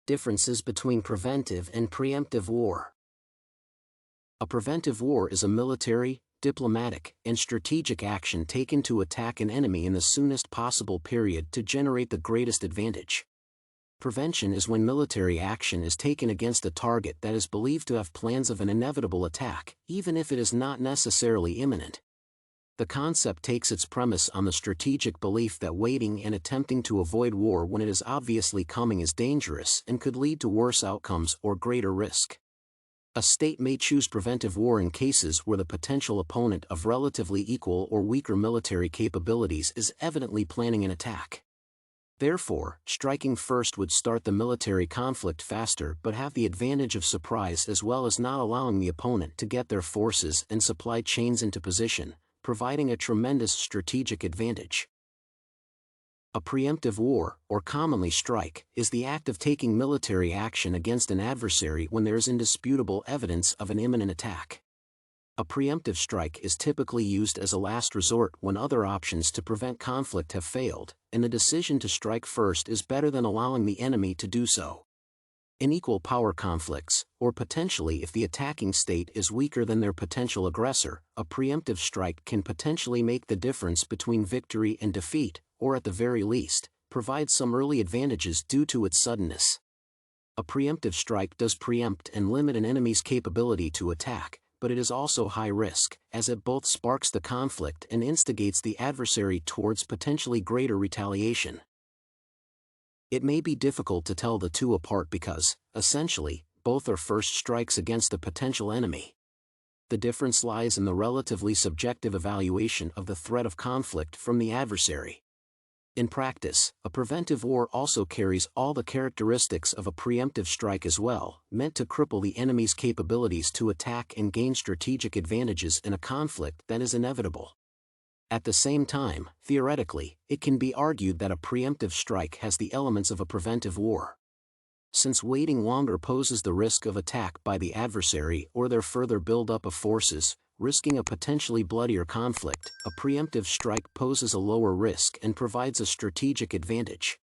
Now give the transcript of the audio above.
Differences between preventive and preemptive war. A preventive war is a military, diplomatic, and strategic action taken to attack an enemy in the soonest possible period to generate the greatest advantage. Prevention is when military action is taken against a target that is believed to have plans of an inevitable attack, even if it is not necessarily imminent. The concept takes its premise on the strategic belief that waiting and attempting to avoid war when it is obviously coming is dangerous and could lead to worse outcomes or greater risk. A state may choose preventive war in cases where the potential opponent of relatively equal or weaker military capabilities is evidently planning an attack. Therefore, striking first would start the military conflict faster but have the advantage of surprise as well as not allowing the opponent to get their forces and supply chains into position, providing a tremendous strategic advantage. A preemptive war, or commonly strike, is the act of taking military action against an adversary when there is indisputable evidence of an imminent attack. A preemptive strike is typically used as a last resort when other options to prevent conflict have failed, and the decision to strike first is better than allowing the enemy to do so. In equal power conflicts, or potentially if the attacking state is weaker than their potential aggressor, a preemptive strike can potentially make the difference between victory and defeat, or at the very least, provide some early advantages due to its suddenness. A preemptive strike does preempt and limit an enemy's capability to attack, but it is also high risk, as it both sparks the conflict and instigates the adversary towards potentially greater retaliation. It may be difficult to tell the two apart because, essentially, both are first strikes against a potential enemy. The difference lies in the relatively subjective evaluation of the threat of conflict from the adversary. In practice, a preventive war also carries all the characteristics of a preemptive strike as well, meant to cripple the enemy's capabilities to attack and gain strategic advantages in a conflict that is inevitable. At the same time, theoretically, it can be argued that a preemptive strike has the elements of a preventive war. Since waiting longer poses the risk of attack by the adversary or their further buildup of forces, risking a potentially bloodier conflict, a preemptive strike poses a lower risk and provides a strategic advantage.